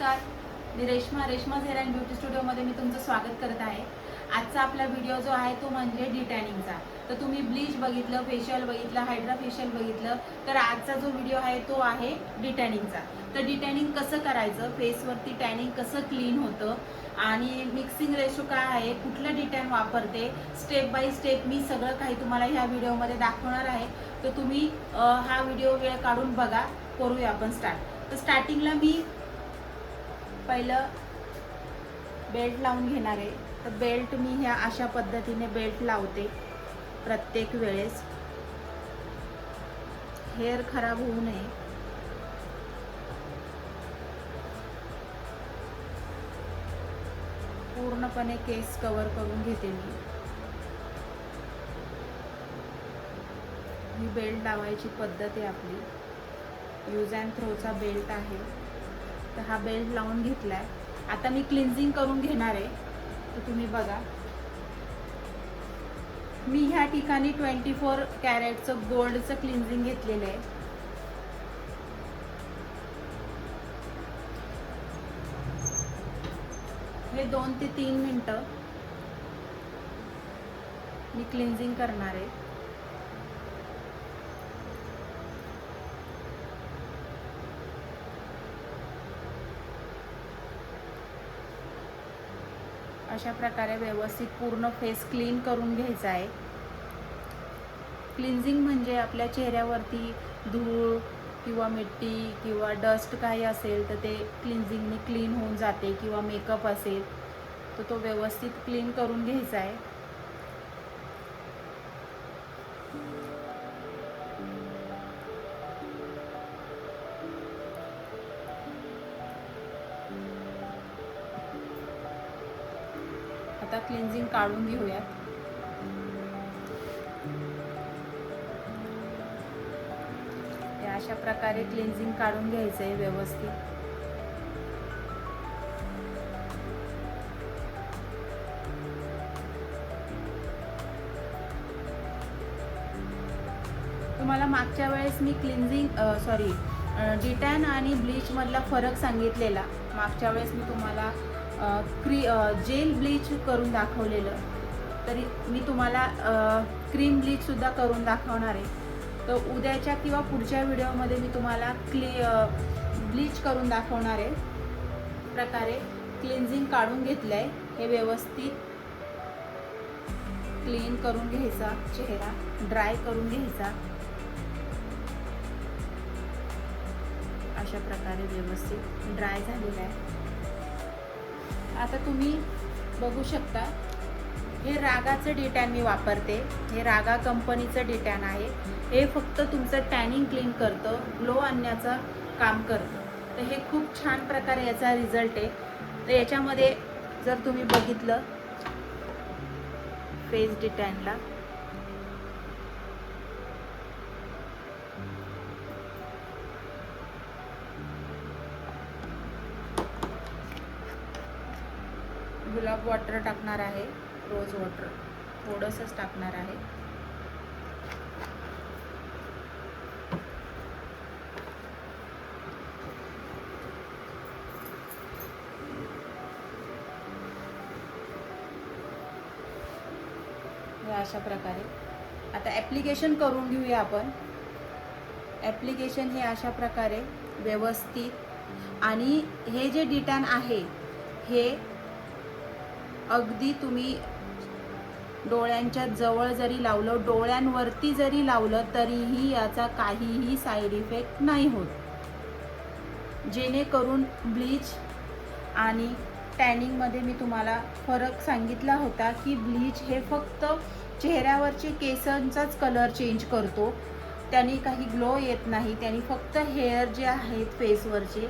नमस्कार, मी रेश्माज hair and beauty स्टुडिओमध्ये मी तुमचं स्वागत करत आहे। आजचा आपला व्हिडिओ जो आहे तो म्हणजे डिटॅनिंगचा। तर तुम्ही ब्लीच बघितलं, फेशियल बघितलं, हायड्रा फेशियल बघितलं, तर आजचा जो व्हिडिओ आहे तो आहे डिटॅनिंगचा। तर डिटॅनिंग कसं करायचं, फेसवरती टॅनिंग कसं क्लीन होतं आणि मिक्सिंग रेशो काय आहे, कुठलं डिटॅन वापरते, स्टेप बाय स्टेप मी सगळं काही तुम्हाला ह्या व्हिडिओमध्ये दाखवणार आहे। तर तुम्ही हा व्हिडिओ वेळ काढून बघा। करूया आपण स्टार्ट। तर स्टार्टिंगला मी पहिलं बेल्ट लावून घेणार आहे। तर बेल्ट मी ह्या अशा पद्धतीने बेल्ट लावते प्रत्येक वेळेस, हेअर खराब होऊ नये। पूर्णपणे केस कव्हर करून घेते मी। ही बेल्ट लावायची पद्धत आहे आपली, यूज अँड थ्रोचा बेल्ट आहे। तर हा बेल्ट लावून घेतलाय। आता मी क्लिन्झिंग करून घेणार आहे। तर तुम्ही बघा, मी ह्या ठिकाणी 24 कॅरेटचं गोल्डचं क्लिन्झिंग घेतलेलं आहे। हे 2 ते 3 मिनिटं मी क्लिन्झिंग करणार आहे। अशा प्रकारे व्यवस्थित पूर्ण फेस क्लीन करून घ्यायचा आहे। क्लिन्झिंग म्हणजे आपल्या चेहऱ्यावरती धूळ किंवा मिट्टी किंवा डस्ट काही असेल तर ते क्लिन्झिंगने क्लीन होऊन जाते, किंवा मेकअप असेल तर तो व्यवस्थित क्लीन करून घ्यायचा आहे। आता क्लिन्झिंग काढून घेऊयात। अशा प्रकारे क्लिन्झिंग काढून घ्यायचं आहे व्यवस्थित। तुम्हाला मागच्या वेळेस मी डिटॅन आणि ब्लीच मधला फरक सांगितलेला। मागच्या वेळेस मी तुम्हाला जेल ब्लीच करून दाखवलेलं, तरी मी तुम्हाला क्रीम ब्लीच सुद्धा करून दाखवणार आहे। तर उद्याच्या किंवा पुढच्या व्हिडिओमध्ये मी तुम्हाला ब्लीच करून दाखवणार आहे। प्रकारे क्लिन्झिंग काढून घेतलंय, हे व्यवस्थित क्लीन करून घ्यायचा, चेहरा ड्राय करून घ्यायचा। अशा प्रकारे व्यवस्थित ड्राय झालेला आहे। आता तुम्ही बघू शकता, हे रागाचं डिटॅन मी वापरते। हे रागा कंपनीचं डिटॅन आहे। हे फक्त तुमचं टॅनिंग क्लीन करतं, ग्लो आणण्याचं काम करतं। तर हे खूप छान प्रकारे याचा रिझल्ट आहे। तर याच्यामध्ये जर तुम्ही बघितलं फेस डिटॅनला, गुलाब वॉटर टाकणार आहे, रोज वॉटर थोडंसंच टाकणार आहे। अशा प्रकारे आता ॲप्लिकेशन करून घेऊया आपण। ॲप्लिकेशन हे अशा प्रकारे व्यवस्थित, आणि हे जे डिटॅन आहे हे अगदी तुम्ही डोळ्यांच्या जवळ जरी लावलं, डोळ्यांवरती जरी लावलं, तरीही याचा काहीही साईड इफेक्ट नाही होत। जेणेकरून ब्लीच आणि टॅनिंगमध्ये मी तुम्हाला फरक सांगितला होता की ब्लीच हे फक्त चेहऱ्यावरचे केसांचाच कलर चेंज करतो, त्यांनी काही ग्लो येत नाही। त्यांनी फक्त हेअर जे आहेत फेसवरचे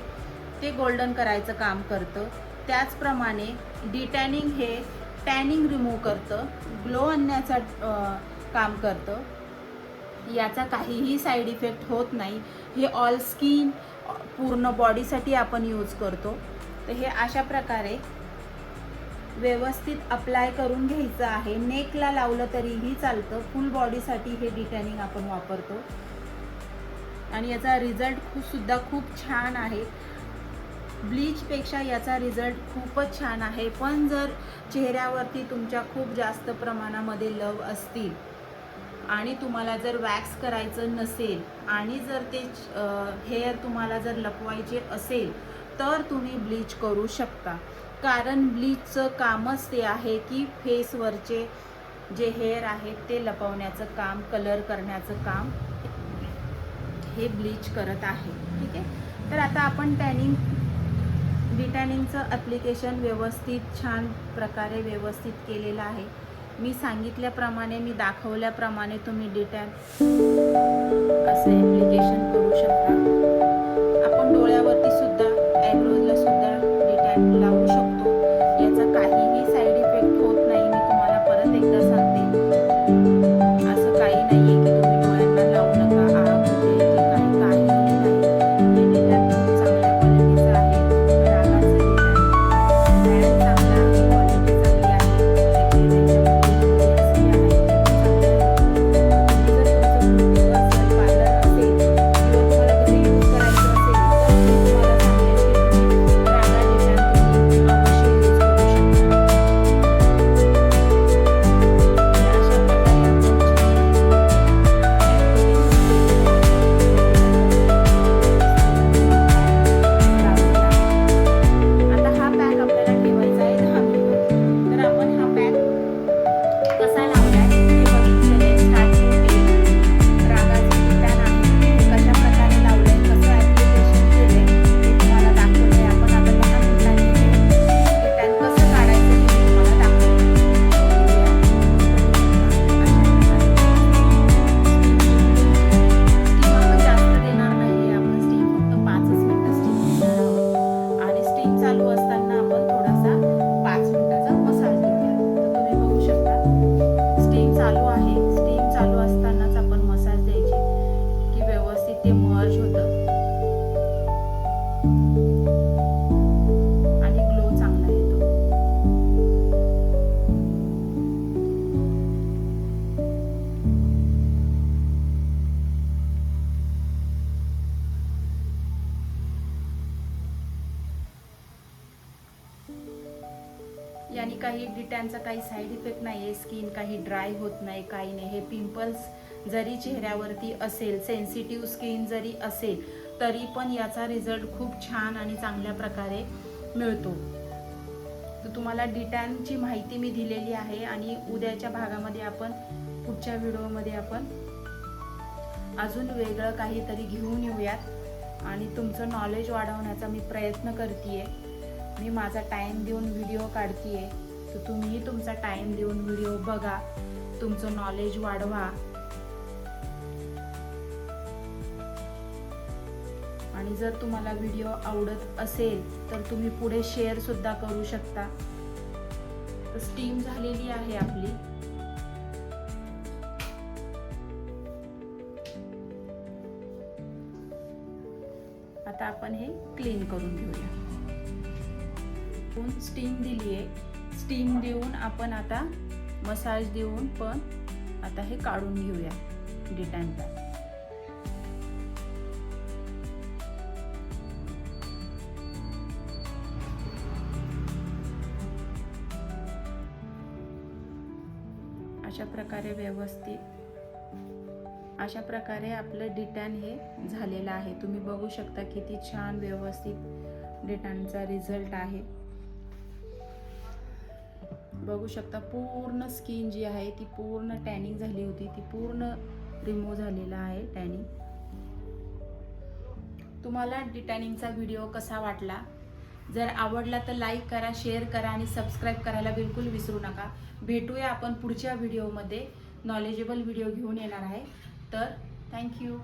ते गोल्डन करायचं काम करतं। त्याचप्रमाणे डिटॅनिंग हे टॅनिंग रिमूव्ह करतं, ग्लो आणण्याचा काम करतं। याचा काहीही साईड इफेक्ट होत नाही। हे ऑल स्किन, पूर्ण बॉडीसाठी आपण यूज करतो। तर हे अशा प्रकारे व्यवस्थित अप्लाय करून घ्यायचं आहे। नेकला लावलं तरीही चालतं, फुल बॉडीसाठी हे डिटॅनिंग आपण वापरतो। आणि याचा रिझल्ट सुद्धा खूप छान आहे। ब्लीचपेक्षा याचा रिझल्ट खूपच छान आहे. पण जर चेहऱ्यावरती तुमच्या खूप जास्त प्रमाणामध्ये लव असतील आणि तुम्हाला जर वॅक्स करायचं नसेल आणि जर ते हेअर तुम्हाला जर लपवायचे असेल तर तुम्ही ब्लीच करू शकता. कारण ब्लीचचं कामच ते आहे की फेसवरचे जे हेअर आहेत ते लपवण्याचं काम, कलर करण्याचं काम हे ब्लीच करत आहे. ठीक आहे. तर आता आपण डिटॅनिंगचं ॲप्लिकेशन व्यवस्थित छान प्रकारे व्यवस्थित केलेलं आहे. मी सांगितल्याप्रमाणे, मी दाखवल्याप्रमाणे तुम्ही डिटॅन असं ॲप्लिकेशन करू शकता. आपण डोळ्यावरती सुद्धा, ॲब्रोजला सुद्धा डिटॅन लावू शकतो. याचा काहीही साईड इफेक्ट होत नाही. मी तुम्हाला परत एकदा सांगते, असं काही नाही आहे की तुम्ही डोळ्यांना लावू नका, आग होते की काहीही नाही. हे डिटॅन खूप चांगल्या क्वालिटीचं आहे. रागाचं डिटॅन ब्रँड चांगला आहे, क्वालिटी चांगली आहे. याने काही डिटॅनचा काही साईड इफेक्ट नाही आहे. स्किन काही ड्राय होत नाही, काही नाही. हे पिंपल्स जरी चेहऱ्यावरती असेल, सेन्सिटिव्ह स्किन जरी असेल, तरी पण याचा रिझल्ट खूप छान आणि चांगल्या प्रकारे मिळतो. तर तुम्हाला डिटॅनची माहिती मी दिलेली आहे आणि उद्याच्या भागामध्ये आपण, पुढच्या व्हिडिओमध्ये आपण अजून वेगळं काहीतरी घेऊन येऊयात आणि तुमचं नॉलेज वाढवण्याचा मी प्रयत्न करते. मी माझा टाईम देऊन व्हिडिओ काढते, तर तुम्हीही तुमचा टाईम देऊन व्हिडिओ बघा, तुमचं नॉलेज वाढवा. आणि जर तुम्हाला व्हिडिओ आवडत असेल तर तुम्ही पुढे शेअर सुद्धा करू शकता. तर स्टीम झालेली आहे आपली. आता आपण हे क्लीन करून घेऊया. स्टीम दिली आहे. स्टीम देऊन आपण आता मसाज देऊन पण आता हे काढून घेऊया डिटॅनला. अशा प्रकारे आपलं डिटॅन हे झालेलं आहे. तुम्ही बघू शकता किती छान व्यवस्थित डिटॅनचा रिझल्ट आहे. बघू शकता पूर्ण स्किन जी आहे ती पूर्ण टॅनिंग झाली होती, ती पूर्ण रिमूव्ह झालेला आहे टॅनिंग. तुम्हाला डिटॅनिंगचा व्हिडिओ कसा वाटला? जर आवडला तर लाईक करा, शेअर करा आणि सबस्क्राईब करायला बिलकुल विसरू नका. भेटूया आपण पुढच्या व्हिडिओमध्ये. नॉलेजेबल व्हिडिओ घेऊन येणार आहे. तर थँक्यू.